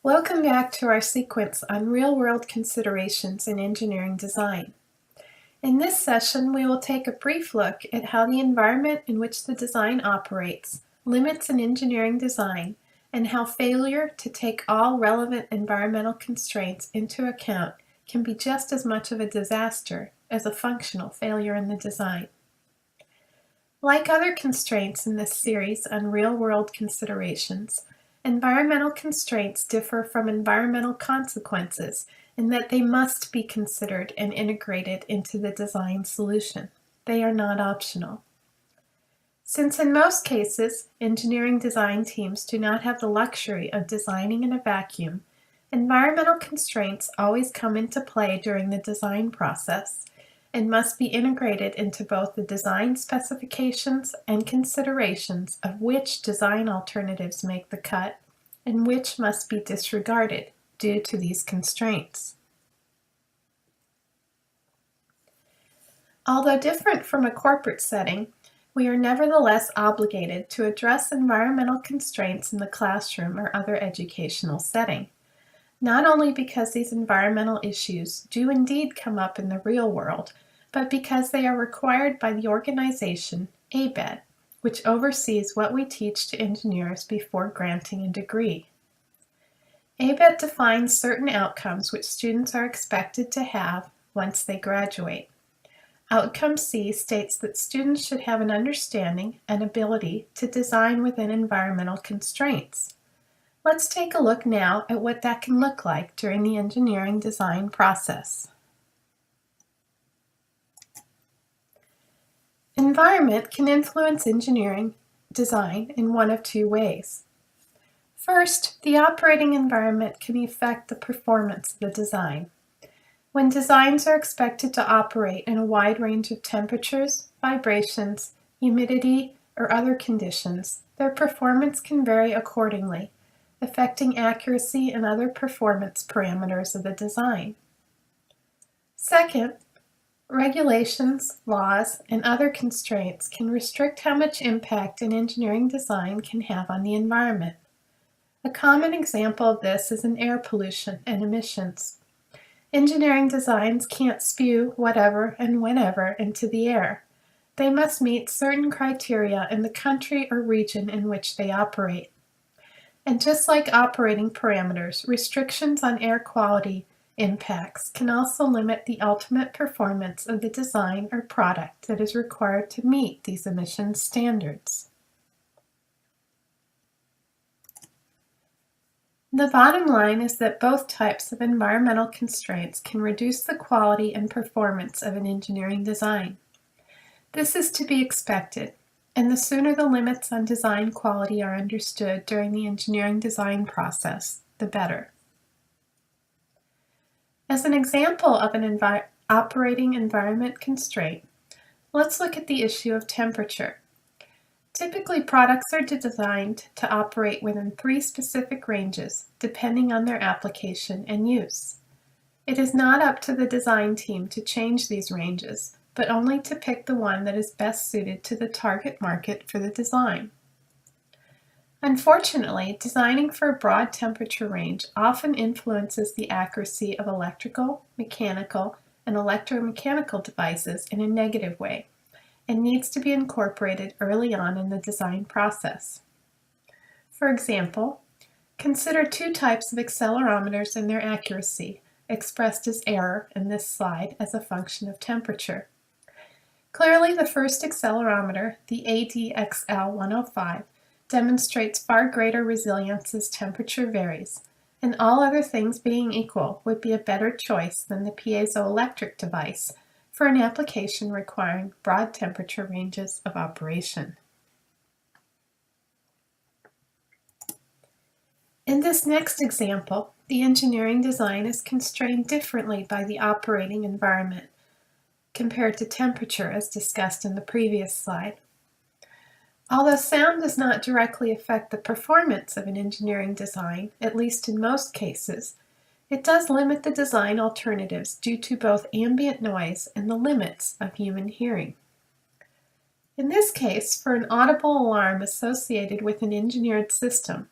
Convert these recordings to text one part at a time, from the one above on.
Welcome back to our sequence on real-world considerations in engineering design. In this session, we will take a brief look at how the environment in which the design operates limits an engineering design and how failure to take all relevant environmental constraints into account can be just as much of a disaster as a functional failure in the design. Like other constraints in this series on real-world considerations, environmental constraints differ from environmental consequences in that they must be considered and integrated into the design solution. They are not optional. Since in most cases, engineering design teams do not have the luxury of designing in a vacuum, environmental constraints always come into play during the design process and must be integrated into both the design specifications and considerations of which design alternatives make the cut and which must be disregarded due to these constraints. Although different from a corporate setting, we are nevertheless obligated to address environmental constraints in the classroom or other educational setting, not only because these environmental issues do indeed come up in the real world, but because they are required by the organization ABET, which oversees what we teach to engineers before granting a degree. ABET defines certain outcomes which students are expected to have once they graduate. Outcome C states that students should have an understanding and ability to design within environmental constraints. Let's take a look now at what that can look like during the engineering design process. Environment can influence engineering design in one of two ways. First, the operating environment can affect the performance of the design. When designs are expected to operate in a wide range of temperatures, vibrations, humidity, or other conditions, their performance can vary accordingly, affecting accuracy and other performance parameters of the design. Second, regulations, laws, and other constraints can restrict how much impact an engineering design can have on the environment. A common example of this is in air pollution and emissions. Engineering designs can't spew whatever and whenever into the air. They must meet certain criteria in the country or region in which they operate. And just like operating parameters, restrictions on air quality impacts can also limit the ultimate performance of the design or product that is required to meet these emissions standards. The bottom line is that both types of environmental constraints can reduce the quality and performance of an engineering design. This is to be expected, and the sooner the limits on design quality are understood during the engineering design process, the better. As an example of an operating environment constraint, let's look at the issue of temperature. Typically, products are designed to operate within 3 specific ranges, depending on their application and use. It is not up to the design team to change these ranges, but only to pick the one that is best suited to the target market for the design. Unfortunately, designing for a broad temperature range often influences the accuracy of electrical, mechanical, and electromechanical devices in a negative way, and needs to be incorporated early on in the design process. For example, consider 2 types of accelerometers and their accuracy, expressed as error in this slide as a function of temperature. Clearly, the first accelerometer, the ADXL105, demonstrates far greater resilience as temperature varies, and all other things being equal would be a better choice than the piezoelectric device for an application requiring broad temperature ranges of operation. In this next example, the engineering design is constrained differently by the operating environment compared to temperature as discussed in the previous slide. Although sound does not directly affect the performance of an engineering design, at least in most cases, it does limit the design alternatives due to both ambient noise and the limits of human hearing. In this case, for an audible alarm associated with an engineered system,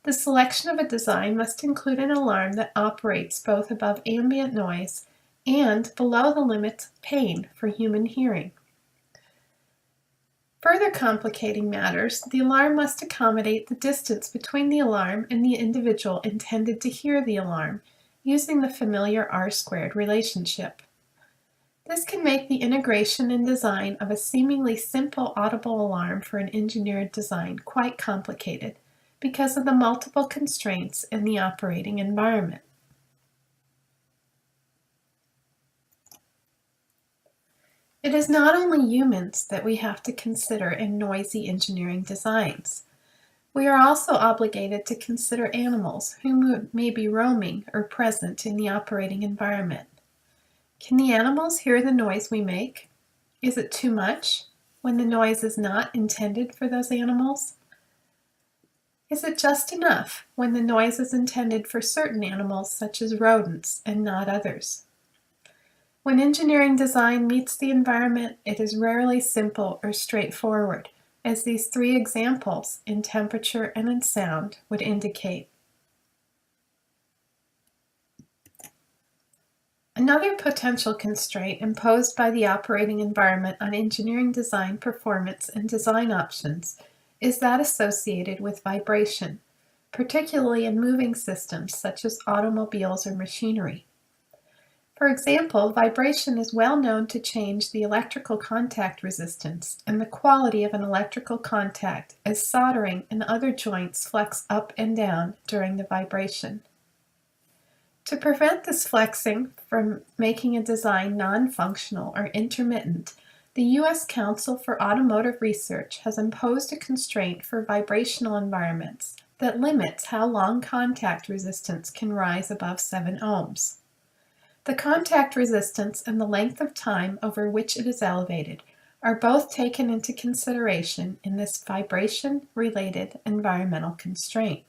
The selection of a design must include an alarm that operates both above ambient noise and below the limits of pain for human hearing. Further complicating matters, the alarm must accommodate the distance between the alarm and the individual intended to hear the alarm, using the familiar R-squared relationship. This can make the integration and design of a seemingly simple audible alarm for an engineered design quite complicated because of the multiple constraints in the operating environment. It is not only humans that we have to consider in noisy engineering designs. We are also obligated to consider animals who may be roaming or present in the operating environment. Can the animals hear the noise we make? Is it too much when the noise is not intended for those animals? Is it just enough when the noise is intended for certain animals such as rodents and not others? When engineering design meets the environment, it is rarely simple or straightforward, as these three examples in temperature and in sound would indicate. Another potential constraint imposed by the operating environment on engineering design performance and design options is that associated with vibration, particularly in moving systems such as automobiles or machinery. For example, vibration is well known to change the electrical contact resistance and the quality of an electrical contact as soldering and other joints flex up and down during the vibration. To prevent this flexing from making a design non-functional or intermittent, the U.S. Council for Automotive Research has imposed a constraint for vibrational environments that limits how long contact resistance can rise above 7 ohms. The contact resistance and the length of time over which it is elevated are both taken into consideration in this vibration-related environmental constraint.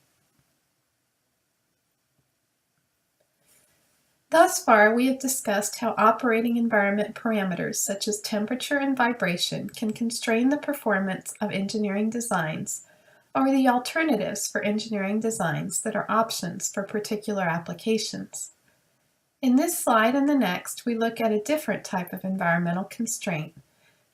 Thus far, we have discussed how operating environment parameters such as temperature and vibration can constrain the performance of engineering designs, or the alternatives for engineering designs that are options for particular applications. In this slide and the next, we look at a different type of environmental constraint,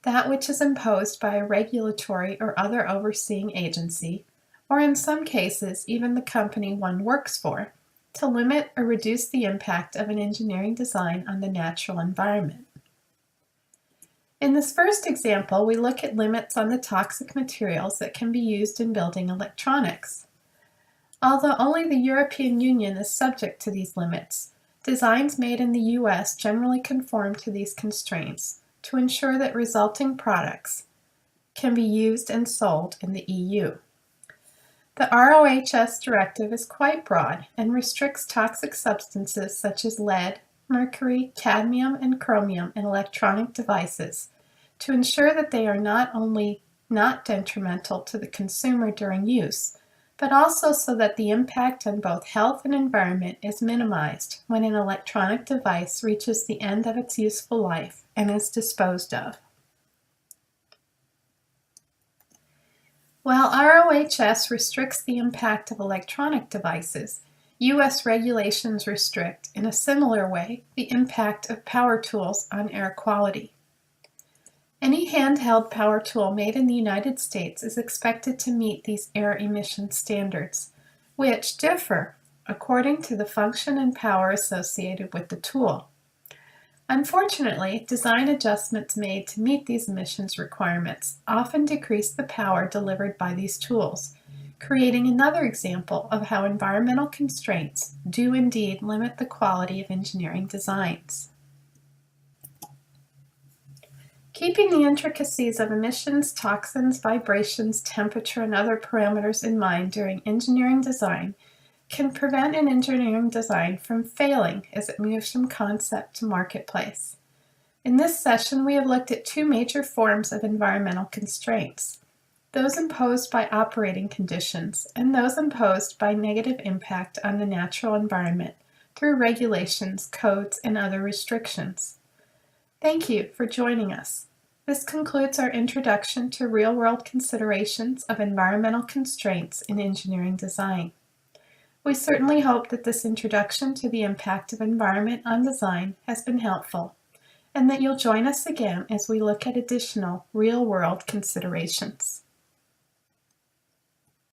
that which is imposed by a regulatory or other overseeing agency, or in some cases, even the company one works for, to limit or reduce the impact of an engineering design on the natural environment. In this first example, we look at limits on the toxic materials that can be used in building electronics. Although only the European Union is subject to these limits, designs made in the U.S. generally conform to these constraints to ensure that resulting products can be used and sold in the EU. The RoHS directive is quite broad and restricts toxic substances such as lead, mercury, cadmium, and chromium in electronic devices to ensure that they are not only not detrimental to the consumer during use, but also so that the impact on both health and environment is minimized when an electronic device reaches the end of its useful life and is disposed of. While RoHS restricts the impact of electronic devices, U.S. regulations restrict, in a similar way, the impact of power tools on air quality. Any handheld power tool made in the United States is expected to meet these air emission standards, which differ according to the function and power associated with the tool. Unfortunately, design adjustments made to meet these emissions requirements often decrease the power delivered by these tools, creating another example of how environmental constraints do indeed limit the quality of engineering designs. Keeping the intricacies of emissions, toxins, vibrations, temperature, and other parameters in mind during engineering design can prevent an engineering design from failing as it moves from concept to marketplace. In this session, we have looked at two major forms of environmental constraints: those imposed by operating conditions and those imposed by negative impact on the natural environment through regulations, codes, and other restrictions. Thank you for joining us. This concludes our introduction to real-world considerations of environmental constraints in engineering design. We certainly hope that this introduction to the impact of environment on design has been helpful, and that you'll join us again as we look at additional real-world considerations.